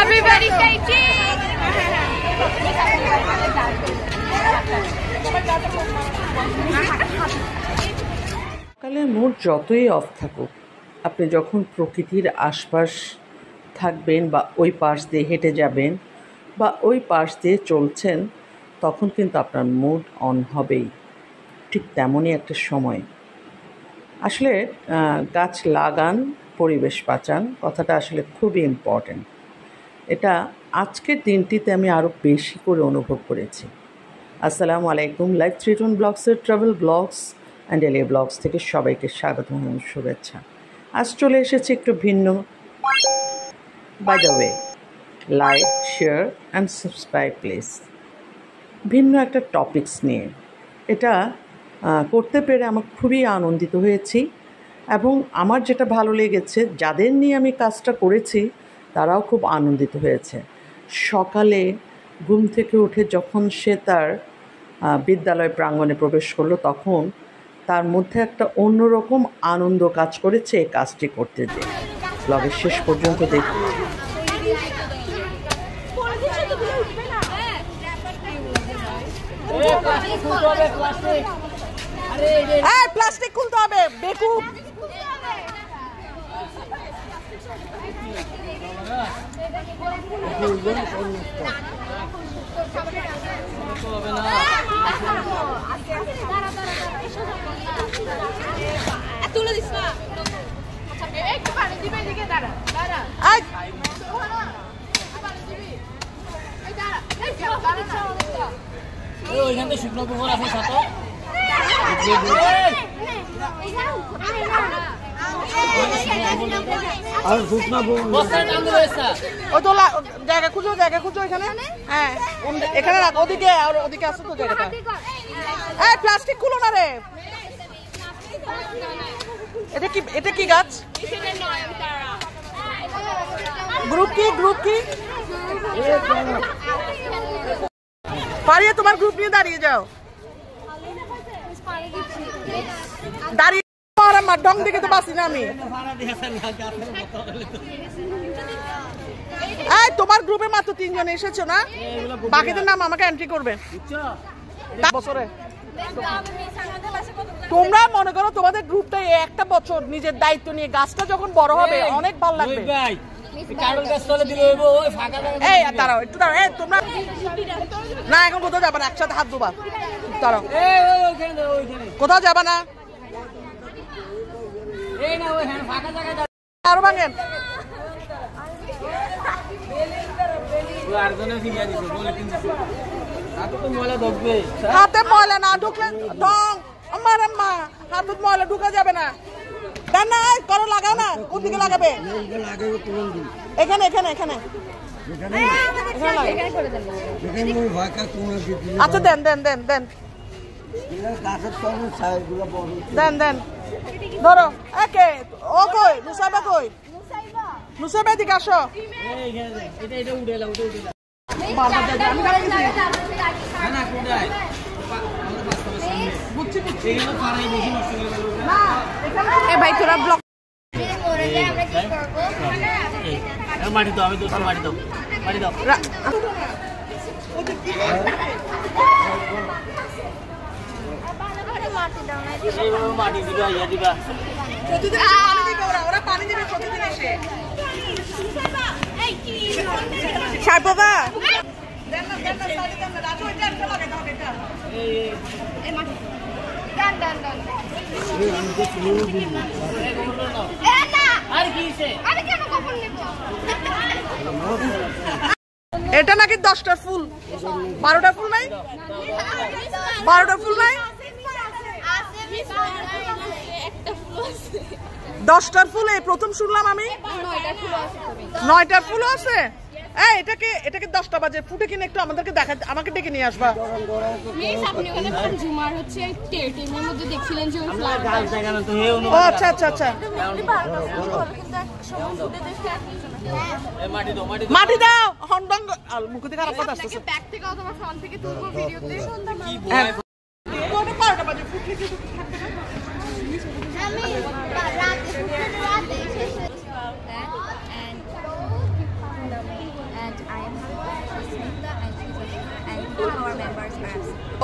Everybody say cheese! সকালে mood যতই of থাকুক, আপনি যখন প্রকৃতির আশপাশ থাকবেন বা ওই পাশ দিয়ে হেঁটে যাবেন বা ওই পাশ দিয়ে চলছেন, তখন কিন্তু আপনার মুড অন হবেই। ঠিক তেমনই একটা সময়। আসলে গাছ লাগান, পরিবেশ বাঁচান, কথাটা আসলে খুবই ইম্পর্ট্যান্ট। এটা আজকের দিনটিতে আমি আরও বেশি করে অনুভব করেছি। আসসালামু আলাইকুম। লাইফ থ্রিটন ব্লগসের travel blogs and daily blogs থেকে সবাইকে স্বাগত এবং শুভেচ্ছা। আজ চলে এসেছি একটু ভিন্ন। By the way, like, share and subscribe please. ভিন্ন একটা টপিকস নিয়ে এটা করতে পেরে আমার খুবই আনন্দিত হয়েছি এবং আমার যেটা ভালো লেগেছে, যাদের নিয়ে আমি কাজটা করেছি তারাও খুব আনন্দিত হয়েছে। সকালে ঘুম থেকে উঠে যখন সে তার বিদ্যালয় প্রাঙ্গণে প্রবেশ করলো, তখন তার মধ্যে একটা অন্যরকম আনন্দ কাজ করেছে এই কাজটি করতে যেয়ে। ব্লগের শেষ পর্যন্ত দেখুন। প্লাস্টিক খুলতে হবে বেকুব। তুলে দিস না, একটু পানি দিবে, এদিকে দাঁড়া দাঁড়া। ওইখান থেকে শুকনো পুকুর আছে সাথে। জায়গা খুঁজো, জায়গা খুঁজো এখানে। হ্যাঁ, এখানে রাখ, ওদিকে আর ওদিকে আছে তো জায়গাটা। এই প্লাস্টিক খুলো না রে। এটা কি গাছ? গ্রুপ কি পারিয়ে তোমার গ্রুপ নিয়ে দাঁড়িয়ে যাও। দাঁড়িয়ে আমার ঢং দিকে তো বাসি না আমি। এই তোমার গ্রুপে মাত্র 3 জন এসেছো না? বাকিদের নাম আমাকে এন্ট্রি করবেন বছরে। তোমরা মনে করো তোমাদের গ্রুপটা একটা বছর নিজের দায়িত্ব নিয়ে, গাছটা যখন বড় হবে অনেক ভালো লাগবে। এই দাঁড়াও, একটু দাঁড়াও। এই তোমরা না, এখন কোথাও যাবে না, একসাথে হাত দুবা। দাঁড়াও, কোথাও যাবে না। আরো ভাঙেন। হাতে ময়লা না ঢুকলে ঢং। আমার আম্মা হাতে ময়লা ঢুকা যাবে না। না করো, লাগাও না। কোন দিকে লাগাবে? এখানে এখানে এখানে। আচ্ছা দেন দেন দেন দেন দেন দেন। ধরো। একে ও কই? নুসাইবা কই? নুসাইবা দিকে আসো। ভাই তোরা ব্লক মাটি দাও, আমি দোষ মাটি দাও, মাটি দাও। মাটি দিবা, ইয়া দিবা। ওরা পানি দিবে প্রতিদিন এসে। সাইবাবা এটা নাকি 10টার ফুল, 12টার ফুল নাই, 12টার ফুল নাই, 10টার ফুল। এই প্রথম শুনলাম আমি। 9টার ফুল আছে। এই এটাকে 10টা বাজে ফুটে কিনে একটু আমাদেরকে দেখা, আমাকে ডেকে নিয়ে আসবা। ও আচ্ছা আচ্ছা আচ্ছা। মাটি দাও। হন্ডং মুখ থেকে খারাপ কথা আসছে। ব্যাক থেকে অথবা ফ্রন্ট থেকে তুলবো ভিডিওতে। 12টা বাজে ফুটলে কি আমি রাতে শেষ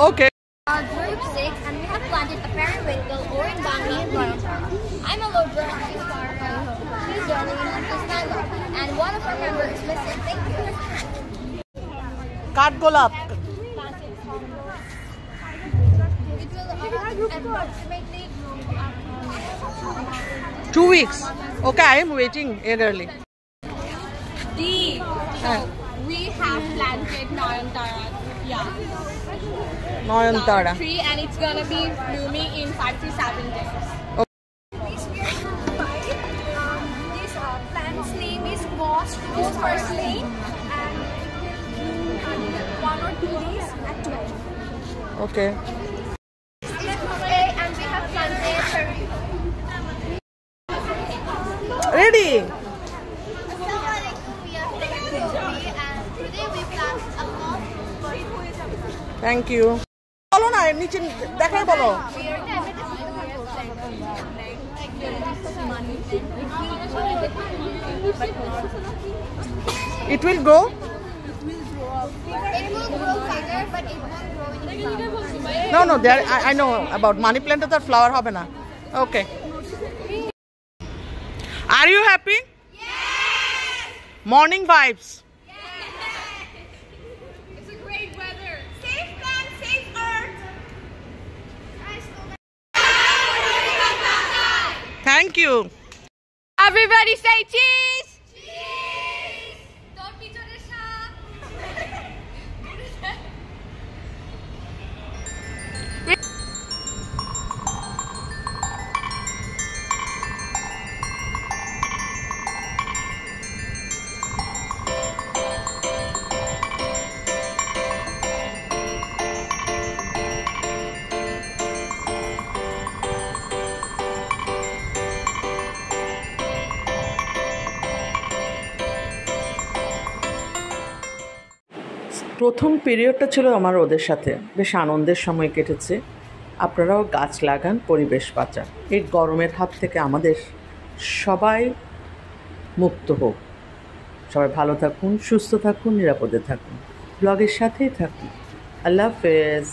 Okay. Group 6, and we have planted a periwinkle, orangutangi, and Loyantara. I'm a low drone. She's joining in this mango, and one of our members is missing. Thank you. Katgolap. It will approximately 2 weeks. Okay, I am waiting eagerly. D. So we have planted Nayantara. Yeah. Nayantara. Tree, and it's gonna be blooming in 5 to 7 days. This plant's name is moss parsley, and it will bloom in 1 or 2 days at 12. Okay. And we have planted Ready? Assalamualaikum, we are from Ethiopia, and today we plant a moss. Thank you. বলো না নিচে দেখাই বলো। It will grow? It will grow bigger, but it won't grow in flower. No, there I know about money plant তার flower হবে না। Okay. Are you happy? Yes. Morning vibes. It's a great weather. Safe plant, safe earth. Thank you. Everybody say cheese. Cheese. Don't be to the shop. প্রথম পিরিয়ডটা ছিল আমার ওদের সাথে বেশ আনন্দের সময় কেটেছে। আপনারাও গাছ লাগান, পরিবেশ বাঁচান। এই গরমের হাত থেকে আমাদের সবাই মুক্ত হোক। সবাই ভালো থাকুন, সুস্থ থাকুন, নিরাপদে থাকুন। ব্লগের সাথেই থাকুন। আল্লাহ হাফেজ।